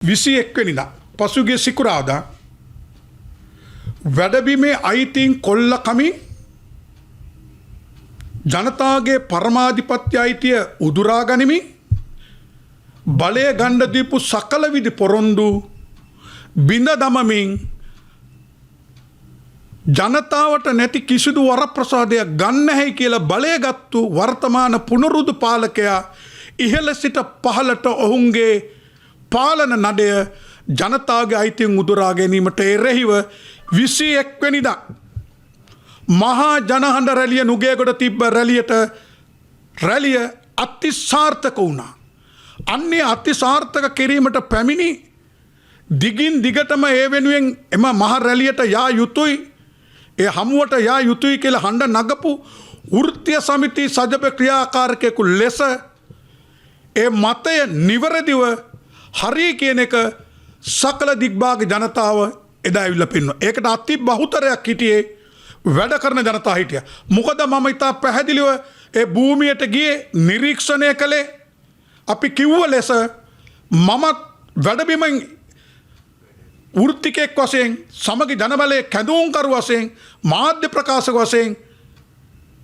21 වෙනිදා පසුගිය සිකුරාදා වැඩබිමේ අයිතීන් කොල්ල කමින් ජනතාවගේ පරමාධිපත්‍ය අයිතිය උදුරා ගනිමින් බලය ගණ්ඩ දීපු සකල විධි පොරොන්දු බිඳ දමමින් ජනතාවට නැති කිසිදු වරප්‍රසාදයක් ගන්න හැයි කියලා බලය ගත්තු වර්තමාන පුනරුදු පාලකයා ඉහළ සිට පහළට ඔවුන්ගේ පාලන නඩය ජනතාවගේ අයිතියෙන් උදුරා ගැනීමට එරෙහිව 21 වෙනිදා මහා ජනහඬ රැළිය නුගේගොඩ තිබ්බ රැළිය අතිසාර්ථක වුණා. අන්නේ අතිසාර්ථක කිරීමට පැමිණි දිගින් දිගටම ඒ වෙනුවෙන් එම මහ රැළියට යා යුතුයි, ඒ හමුවට යා යුතුයි කියලා හඬ නගපු වෘත්තීය සමිති සජබ ක්‍රියාකාරකයෙකු ලෙස ඒ මතය නිවැරදිව හරි කියන එක සකල දිග්භාග ජනතාව එදා ඇවිල්ලා පෙන්වුවා. ඒකට අති බහුතරයක් හිටියේ වැඩ කරන ජනතාව හිටියා. මොකද මම ඉතා පැහැදිලිව ඒ භූමියට ගියේ නිරීක්ෂණය කළේ. අපි කිව්ව ලෙස මම වැඩබිමෙන් වෘත්තිකෙක් වශයෙන් සමගි ජනබලයේ කැඳවුම්කරු වශයෙන් මාධ්‍ය ප්‍රකාශක වශයෙන්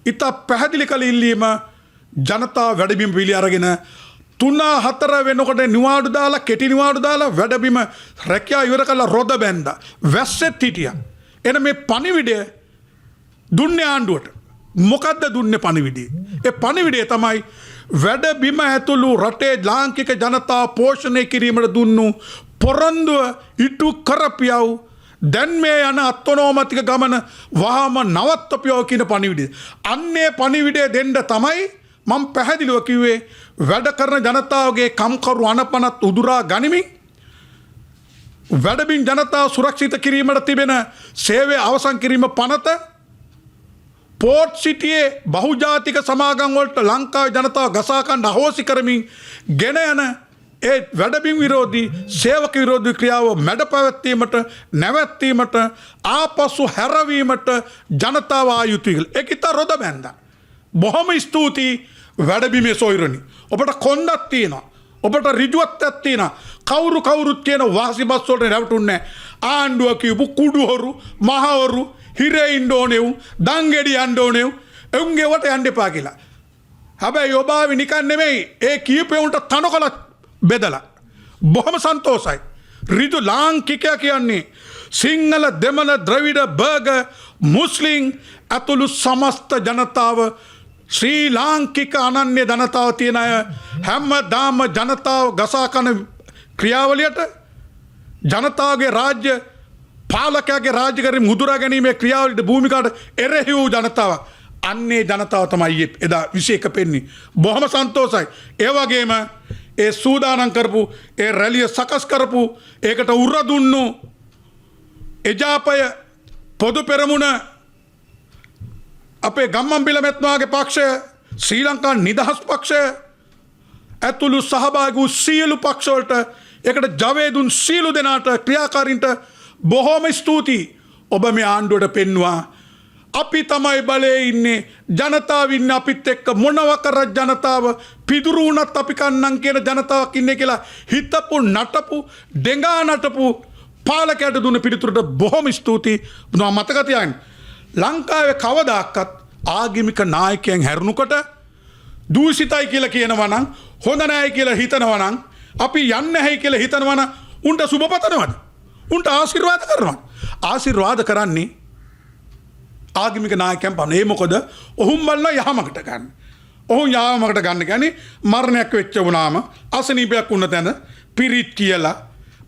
ඉතා පැහැදිලි කළ ඉල්ලීම ජනතාව වැඩබිම පිළි අරගෙන 3-4 වෙනකොට නිවාඩු දාලා කෙටි නිවාඩු දාලා වැඩබිම රැකියාව ඉවර කරලා රොද බැන්දා. වැස්සෙත් හිටියා. එන මේ පණිවිඩය දුන්නේ ආණ්ඩුවට. මොකද්ද දුන්නේ පණිවිඩය? ඒ පණිවිඩය තමයි වැඩබිම ඇතුළු රටේ ලාංකික ජනතාව පෝෂණය කිරීමට දුන්නු පොරොන්දුව ඉටු කරපියව් දැන් මේ යන අත්නෝමතික ගමන වහාම නවත්තපියව කියන පණිවිඩය. අන්නේ පණිවිඩය දෙන්න තමයි මම පැහැදිලිව කිව්වේ වැඩ කරන ජනතාවගේ කම්කරු අනපනත් උදුරා ගනිමින් වැඩබිම් ජනතාව සුරක්ෂිත කිරීමට තිබෙන සේවය අවසන් කිරීම පනත පෝට් සිටියේ බහුජාතික සමාගම් වලට ලංකාවේ ජනතාව ගසා කන්න අහෝසි කරමින් ගෙන යන ඒ වැඩබිම් විරෝධී සේවක විරෝධී ක්‍රියාව මැඩ පැවැත්වීමට නැවැත්වීමට ආපසු හැරවීමට ජනතාව ආයුතුයි. ඒක ඉතා රොද බැන්දා. බොහොම ස්තුතියි වැඩබිමේ සොයුරනි. ඔබට කොන්දක් තියෙනවා. ඔබට ඍජුවත්වයක් තියෙනවා. කවුරුත් කියන වාසි බස් වලට රැවටුන්නේ නැහැ. ආණ්ඩුව කියපු කුඩුහොරු, මහවරු, හිරේ ඉන්න ඕනේ උන්, දංගෙඩි යන්න ඕනේ උන්, එවුන්ගේ වට යන්න එපා කියලා. හැබැයි ඔබ ආවේ නිකන් නෙමෙයි. ඒ කීපෙවුන්ට තනකොළ බෙදලා. බොහොම සන්තෝසයි. ඍජු ලාංකිකයා කියන්නේ සිංහල, දෙමළ, ද්‍රවිඩ, බර්ග, මුස්ලිම් අතුළු සමස්ත ජනතාව ශ්‍රී ලාංකික අනන්‍ය ජනතාව තියෙන අය හැමදාම ජනතාව ගසා කන ක්‍රියාවලියට ජනතාවගේ රාජ්‍ය පාලකයාගේ රාජ්‍යකරි මුදුරා ගැනීමේ ක්‍රියාවලියට භූමිකාවට එරෙහි වූ ජනතාව. අන්නේ ජනතාව තමයි එදා 21 පෙන්නේ. බොහොම සන්තෝසයි. ඒ වගේම ඒ සූදානම් කරපු ඒ රැළිය සකස් කරපු ඒකට උර දුන්නු එජාපය පොදු පෙරමුණ අපේ ගම්මන්පිල මෙත්මාගේ පක්ෂය ශ්‍රී ලංකා නිදහස් පක්ෂය ඇතුළු සහභාගී වූ සියලු පක්ෂවලට ඒකට ජවය දුන් සියලු දෙනාට ක්‍රියාකාරීන්ට බොහොම ස්තුතියි. ඔබ මේ ආණ්ඩුවට පෙන්වුවා අපි තමයි බලයේ ඉන්නේ, ජනතාව ඉන්නේ අපිත් එක්ක, මොනවා කරත් ජනතාව පිදුරු වුණත් අපි කන්නම් කියන ජනතාවක් ඉන්නේ කියලා හිතපු නටපු දෙඟා නටපු පාලකයට දුන්න පිළිතුරට බොහොම ස්තුතියි. මතක තියාගන්න ලංකාවේ කවදාකත් ආගමික නායකයන් හැරුණුකොට දූෂිතයි කියලා කියනවා නම්, හොඳ නැහැ කියලා හිතනවා නම්, අපි යන්නේ නැහැ කියලා හිතනවා නම් උන්ට සුබ පතනවද? උන්ට ආශිර්වාද කරනවද? ආශිර්වාද කරන්නේ ආගමික නායකයන් පමණයි. ඒ මොකද ඔහුන් බලන යහමකට ගන්න. ඔහුන් යහමකට ගන්න කියන්නේ මරණයක් වෙච්ච වුණාම අසනීපයක් වුණ තැන පිරිත් කියලා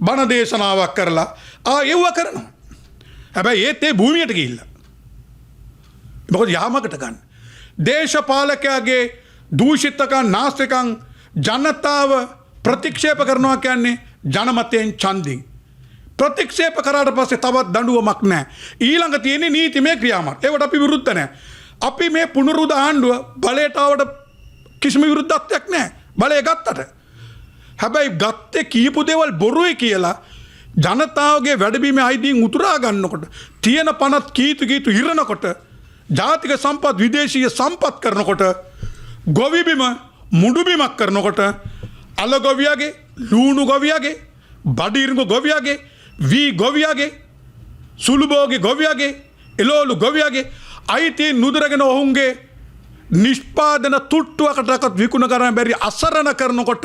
බණ දේශනාවක් කරලා ඒව කරනවා. හැබැයි ඒත් ඒ භූමියට ගිහිල්ලා මොකද යහමකට ගන්න. දේශපාලකයාගේ දූෂිතකම් නාස්තිකම් ජනතාව ප්‍රතික්ෂේප කරනවා කියන්නේ ජනමතයෙන් ඡන්දින්. ප්‍රතික්ෂේප කරාට පස්සේ තවත් දඬුවමක් නැහැ. ඊළඟ තියෙන්නේ නීතිමය ක්‍රියාමාර්ග. ඒවට අපි විරුද්ධ නැහැ. අපි මේ පුනරුද ආණ්ඩුව බලයට ආවට කිසිම විරුද්ධත්වයක් නැහැ. බලය ගත්තට. හැබැයි ගත්තේ කීපු දේවල් බොරුයි කියලා ජනතාවගේ වැඩබිමේ අයිතීන් උතුරා ගන්නකොට තියෙන පනත් කීතු ඉරනකොට ජාතික සම්පත් විදේශීය සම්පත් කරනකොට ගොවිබිම මුඩුබිමක් කරනකොට අල ගොවියගේ ලූණු ගොවියගේ බඩිරුඟු ගොවියගේ වී ගොවියගේ සුළුබෝගේ ගොවියගේ එළෝලු ගොවියගේ අයිතිය නුදුරගෙන ඔවුන්ගේ නිෂ්පාදන තුට්ටුවකටත් විකුණ කරන්න බැරි අසරණ කරනකොට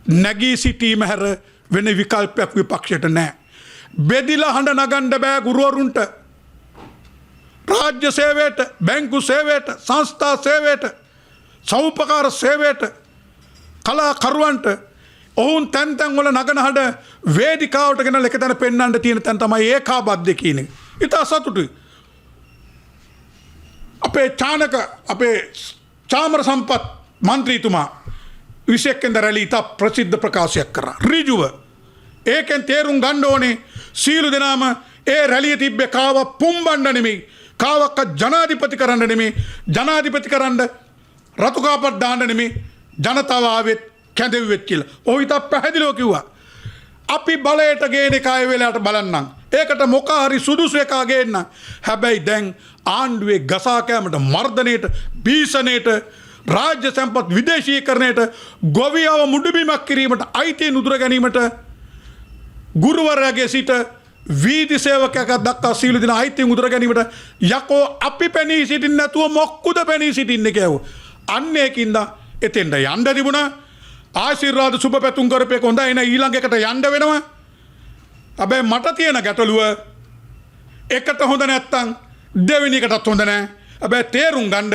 නැගී සිටීම හැර වෙන විකල්පයක් විපක්ෂයට නැහැ. බෙදිලා හඬ නගන්න බෑ ගුරුවරුන්ට. රාජ්‍ය සේවයට, බැංකු සේවයට, සංස්ථා සේවයට, සෞපකාර සේවයට, කලාකරුවන්ට ඔවුන් තැන් තැන් වල නගන හඬ වේදිකාවට ගෙනලා එක තැන පෙන්වන්න තියෙන තැන තමයි ඒකාබද්ධ කියන එක. ඉතා සතුටුයි. අපේ චානක අපේ චාමර සම්පත් මන්ත්‍රීතුමා විශේෂයෙන් රැලි ඉතා ප්‍රසිද්ධ ප්‍රකාශයක් කරා. ඍජුව ඒකෙන් තේරුම් ගන්න ඕනේ සීලු දෙනාම ඒ රැලිය තිබ්බේ කාව පුම්බන්න නෙමෙයි, කාවක්ක ජනාධිපති කරන්න නෙමෙයි, ජනාධිපති කරන්න රතු කාපට් දාන්න නෙමෙයි, ජනතාව ආවෙත් කැඳෙව්වෙත් කියලා. ඔහු ඉතා පැහැදිලිව කිව්වා. අපි බලයට ගේන එකයි වෙලාවට බලන්නම්. ඒකට මොකක් හරි සුදුසු එකක් ගේන්න. හැබැයි දැන් ආණ්ඩුවේ ගසා කෑමට, මර්ධනයට, භීෂණයට, රාජ්‍ය සම්පත් විදේශීකරණයට, ගොවියව මුඩුබිමක් කිරීමට, අයිතිය නුදුර ගැනීමට ගුරුවරයාගේ සිට වීදි සේවකයෙක් දක්වා සීල දින අයිතිය නුදුර ගැනීමට යකෝ අපි පෙනී සිටින්න නැතුව මොක්කුද පෙනී සිටින්නේ කියව. අන්න ඒකින්ද එතෙන්ට යන්න තිබුණා. ආශිර්වාද සුබ පැතුම් කරපේක හොඳයි නේ ඊළඟ එකට යන්න වෙනවා. හැබැයි මට තියෙන ගැටලුව එකට හොඳ නැත්තම් දෙවෙනි එකටත් හොඳ නැහැ. හැබැයි තේරුම් ගන්න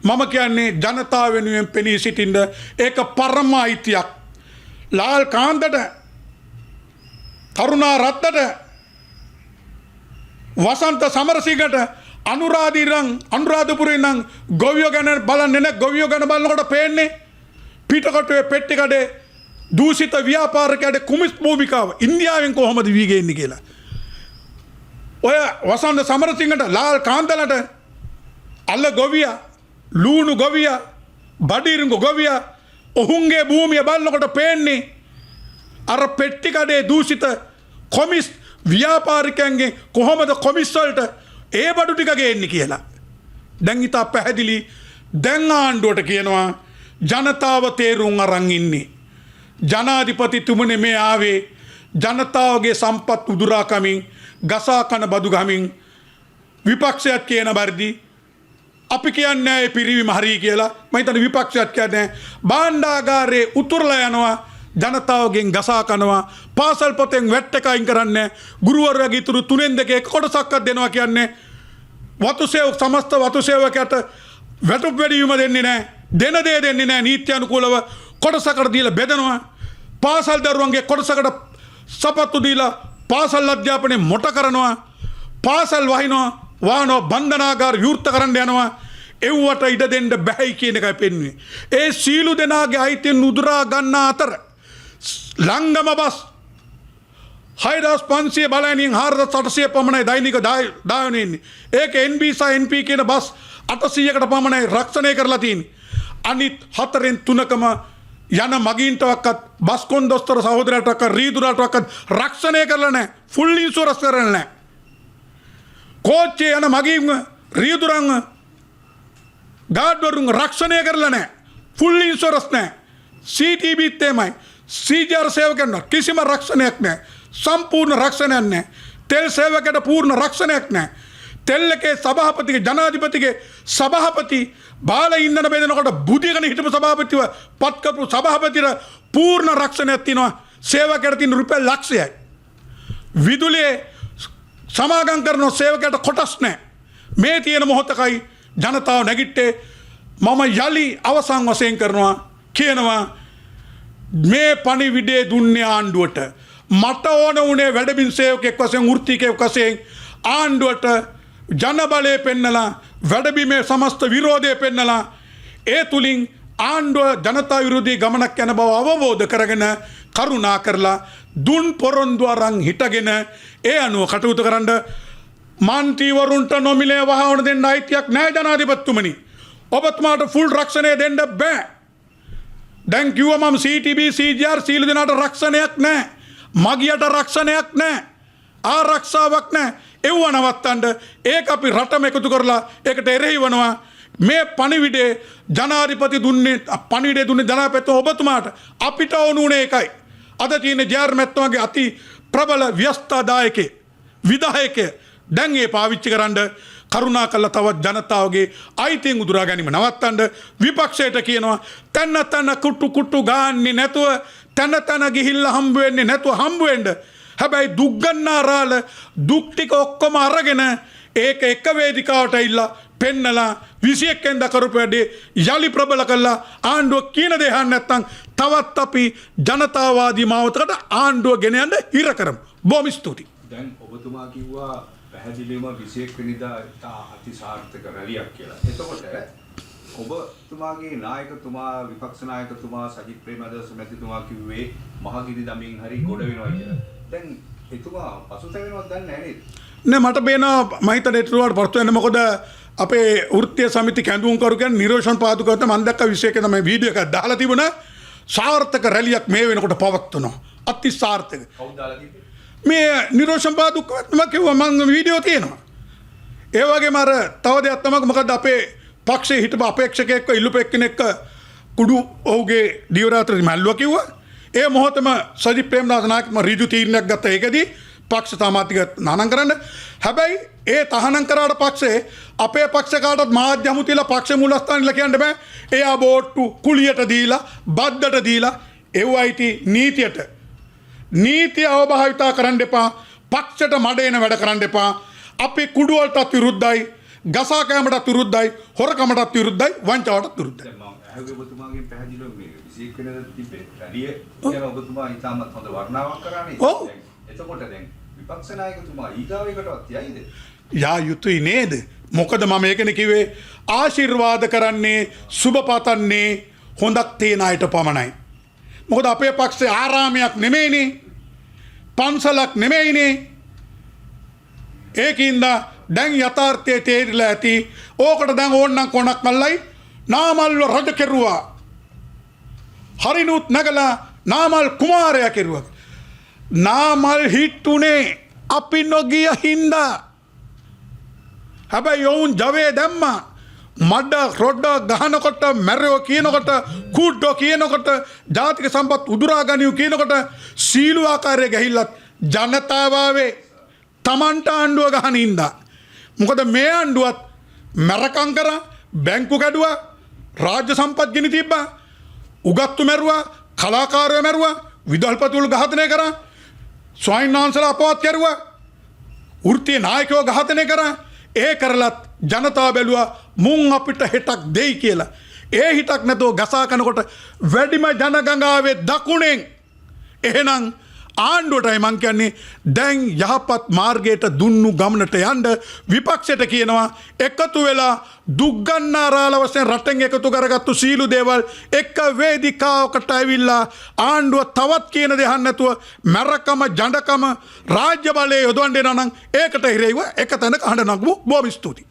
මම කියන්නේ ජනතාව වෙනුවෙන් පෙනී සිටින්න ඒක පරම අයිතියක්. ලාල් කාන්තට, කරුණා රත්නට, වසන්ත සමරසිංහට, අනුරාධපුරේ නම් ගොවියෝ ගැන බලන්නේ නැහැ. ගොවියෝ ගැන බලනකොට පේන්නේ පිටකොටුවේ පෙට්ටි කඩේ දූෂිත ව්‍යාපාරිකයන්ගේ කුමිස් භූමිකාව ඉන්දියාවෙන් කොහොමද වී ගේන්නේ කියලා. ඔය වසන්ත සමරසිංහට, ලාල් කාන්තලට, අල්ල ගොවියා, ලූණු ගොවියා, බඩිරුඟු ගොවියා ඔහුන්ගේ භූමිය බලනකොට පේන්නේ අර පෙට්ටි කඩේ දූෂිත කොමිස් ව්‍යාපාරිකයන්ගේ කොහොමද කොමිස් වලට ඒ බඩු ටික ගේන්නේ කියලා. දැන් ඉතා පැහැදිලි. දැන් ආණ්ඩුවට කියනවා ජනතාව තේරුම් අරන් ඉන්නේ. ජනාධිපතිතුමනේ මේ ආවේ ජනතාවගේ සම්පත් උදුරා කමින්, ගසා කන බදු ගමින්. විපක්ෂයත් කියන බර්දි අපි කියන්නේ ඒ පිරිවීම හරි කියලා. මම හිතන්නේ විපක්ෂයත් කියන්නේ භාණ්ඩාගාරේ උතුරලා යනවා, ජනතාවගෙන් ගසා කනවා, පාසල් පොතෙන් වැට් එක අයින් කරන්නේ, ගුරුවරයාගේ ඉතුරු 3න් 2 එක කොටසක්වත් දෙනවා කියන්නේ සමස්ත වතු සේවකයට වැටුප් වැඩිවීම දෙන්නේ නැහැ. දෙන දේ දෙන්නේ නැහැ. නීත්‍යානුකූලව කොටසකට දීලා බෙදනවා. පාසල් දරුවන්ගේ කොටසකට සපත්තු දීලා පාසල් අධ්‍යාපනය මොට කරනවා. පාසල් වහිනවා, වාහන බන්ධනාගාර විවෘත කරන්න යනවා. එව්වට ඉඩ දෙන්න බැහැයි කියන එකයි පෙන්වන්නේ. ඒ සීලු දෙනාගේ අයිතිය නුදුරා ගන්න අතර ලංගම බස් 6500 බලයන්ින් 4800 පමණයි දෛනික දායන ඉන්නේ. ඒක NB සහ NP කියන බස් 800කට පමණයි රක්ෂණය කරලා තියෙන්නේ. අනිත් 4න් 3කම යන මගීන්ටවත් බස් කොන්දොස්තර සහෝදරයටවත් රීදුරටවත් රක්ෂණය කරලා නැහැ. ෆුල් ඉන්ෂුරන්ස් කරලා නැහැ. කෝච්චියේ යන මගීන් රීදුරන් ගාඩ්වරුන් රක්ෂණය කරලා නැහැ. ෆුල් ඉන්ෂුරන්ස් නැහැ. CTBත් එමය. CJR සේවකයන්ට කිසිම රක්ෂණයක් නැහැ. සම්පූර්ණ රක්ෂණයක් නැහැ. තෙල් සේවකයට පූර්ණ රක්ෂණයක් නැහැ. තෙල්ලකේ සභාපතිගේ, ජනාධිපතිගේ සභාපති බාල ඉන්ධන බෙදනකොට බුදියගෙන හිටපු සභාපතිව පත් කරපු සභාපතිට පූර්ණ රක්ෂණයක් තියෙනවා. සේවකයට තියෙන රුපියල් ලක්ෂයයි. විදුලියේ සමාගම් කරන සේවකයට කොටස් නැහැ. මේ තියෙන මොහොතකයි ජනතාව නැගිට්ටේ. මම යලි අවසන් වශයෙන් කරනවා කියනවා මේ පණිවිඩය දුන්නේ ආණ්ඩුවට. මට ඕන උනේ වැඩබින් සේවකෙක් වශයෙන්, වෘත්තිකයෙක් වශයෙන් ආණ්ඩුවට ජනබලය පෙන්නලා, වැඩබිමේ සමස්ත විරෝධය පෙන්නලා, ඒ තුලින් ආණ්ඩුව ජනතා විරෝධී ගමනක් යන බව අවබෝධ කරගෙන කරුණා කරලා දුන් පොරොන්දු අරන් හිටගෙන ඒ අනුව කටයුතු කරන්න. මන්ත්‍රීවරුන්ට නොමිලේ වහවන දෙන්න අයිතියක් නැහැ ජනාධිපතිතුමනි. ඔබතුමාට ෆුල් රක්ෂණය දෙන්න බෑ. දැන් කිව්වා මම CTB CJR සීල දෙනාට රක්ෂණයක් නැහැ. මගියට රක්ෂණයක් නැහැ. ආරක්ෂාවක් නැහැ. එව්ව නවත්තන්න ඒක අපි රටම එකතු කරලා ඒකට එරෙහි වෙනවා. මේ පණිවිඩේ ජනාධිපති දුන්නේ, පණිවිඩේ දුන්නේ ජනාධිපති ඔබතුමාට. අපිට ඕන උනේ එකයි. අද තියෙන ජයාර් මැතිතුමාගේ අති ප්‍රබල ව්‍යස්ථාදායකේ විධායකය දැන් ඒ පාවිච්චි කරන්න කරුණා කළා තවත් ජනතාවගේ අයිතීන් උදුරා ගැනීම නවත්තන්න විපක්ෂයට කියනවා තන කුට්ටු ගාන්නේ නැතුව තන ගිහිල්ලා හම්බ වෙන්නේ නැතුව හම්බ වෙන්න. හැබැයි දුක් ගන්නාරාල දුක් ටික ඔක්කොම අරගෙන ඒක එක වේදිකාවට ඇවිල්ලා පෙන්නලා 21 වෙනිදා කරපු වැඩේ යලි ප්‍රබල කළා ආණ්ඩුව කියන දේ අහන්න නැත්නම් තවත් අපි ජනතාවාදී මාවතකට ආණ්ඩුව ගෙන යන්න හිර කරමු. බොහොම ස්තුතියි. දැන් ඔබතුමා කිව්වා පැහැදිලිවම 21 වෙනිදා අතිසාර්ථක රැලියක් කියලා. එතකොට ඔබතුමාගේ නායකතුමා විපක්ෂ නායකතුමා සජිත් ප්‍රේමදාස මැතිතුමා කිව්වේ මහගිරි දමින් හරි ගොඩ වෙනවා කියලා. දැන් එතුමා පසුතැවෙනවද දන්නේ නැහැ නේද? නෑ මට බේනවා මම හිතන්නේ ඒටුවාට පස්තු වෙන මොකද අපේ වෘත්තීය සමිති කැඳවුම්කරු කියන්නේ නිරෝෂන් පාදුකවත මම දැක්ක 21 තමයි වීඩියෝ එකක් දාලා තිබුණා සාර්ථක රැලියක් මේ වෙනකොට පවත්වනවා අති සාර්ථක. කවුද දාලා තිබ්බේ? මේ නිරෝෂන් පාදුකවත මම කිව්වා මම වීඩියෝ තියෙනවා. ඒ වගේම අර තව දෙයක් තමයි මොකද අපේ පක්ෂයේ හිටපු අපේක්ෂකයෙක්ව ඉල්ලුප එක්කෙනෙක් කුඩු ඔහුගේ දියවරාත්‍රි මැල්ලුවා කිව්වා. ඒ මොහොතම සජිත් ප්‍රේමදාස නායකතුමා ඍජු තීරණයක් ගත්තා. ඒකදී පක්ෂ සමාජික තහනම් කරන්න. හැබැයි ඒ තහනම් කරාට පක්ෂේ අපේ පක්ෂ කාටත් මාධ්‍ය හමු තියලා පක්ෂ මූලස්ථානෙලා කියන්න බෑ. එයා බෝට්ටු කුලියට දීලා බද්දට දීලා එව්වයිටි නීතියට නීතිය අවබෝධිතා කරන්න එපා. පක්ෂයට මඩේන වැඩ කරන්න එපා. අපි කුඩු වලටත් විරුද්ධයි. ගසා කෑමටත් විරුද්ධයි. හොරකමටත් විරුද්ධයි. වංචාවටත් විරුද්ධයි. දැන් මම අහුවේ ඔබතුමාගෙන් පැහැදිලිව මේ 21 වෙනිදා තිබ්බේ රැලිය කියලා ඔබතුමා ඉතාමත් හොඳ වර්ණාවක් කරානේ. ඔව්. එතකොට දැන් විපක්ෂ නායකතුමා ඊගාවයකටවත් යයිද? යා යුතුයි නේද? මොකද මම ඒකනේ කිව්වේ ආශිර්වාද කරන්නේ සුබ පතන්නේ හොඳක් තියන අයට පමණයි. මොකද අපේ පක්ෂේ ආරාමයක් නෙමෙයිනේ. පන්සලක් නෙමෙයිනේ. ඒකින්ද දැන් යථාර්ථයේ තේරිලා ඇති. ඕකට දැන් ඕන්නම් කොනක් මල්ලයි නාමල්ව රජ කෙරුවා. හරිනුත් නැගලා නාමල් කුමාරයා කෙරුවා. නාමල් හිටුනේ අපි නොගිය හින්දා. හැබැයි ඔවුන් ජවයේ දැම්මා. මඩ රොඩ ගහනකොට මැරෙව කියනකොට කුඩ්ඩෝ කියනකොට ජාතික සම්පත් උදුරා ගනිව් කියනකොට සීළු ආකාරයේ ගහිල්ලත් ජනතාවාවේ තමන්ට ආණ්ඩුව ගහන හින්දා. මොකද මේ ආණ්ඩුවත් මැරකම් කරා බැංකු කැඩුවා රාජ්‍ය සම්පත් ගෙනි තිබ්බා උගත්තු මැරුවා කලාකාරයෝ මැරුවා විදුහල්පතිවරු ඝාතනය කරා ස්වාමීන් වහන්සේලා අපවත් කරුවා වෘත්තීය නායකයෝ ඝාතනය කරා ඒ කරලත් ජනතාව බැලුවා මුන් අපිට හෙටක් දෙයි කියලා. ඒ හිතක් නැතුව ගසා කනකොට වැඩිම ජනගංගාවේ දකුණෙන් එහෙනම් ආණ්ඩුවටයි මං කියන්නේ දැන් යහපත් මාර්ගයට දුන්නු ගමනට යන්න විපක්ෂයට කියනවා එකතු වෙලා දුක් ගන්නාරාල වශයෙන් රටෙන් එකතු කරගත්තු සීළු දේවල් එක වේදිකාවකට ඇවිල්ලා ආණ්ඩුව තවත් කියන දේ අහන්න නැතුව මරකම ජඬකම රාජ්‍ය බලය යොදවන්න නම් ඒකට හිරෙයිව එක තැනක අහන්න නගමු. බොහොම ස්තුතියි.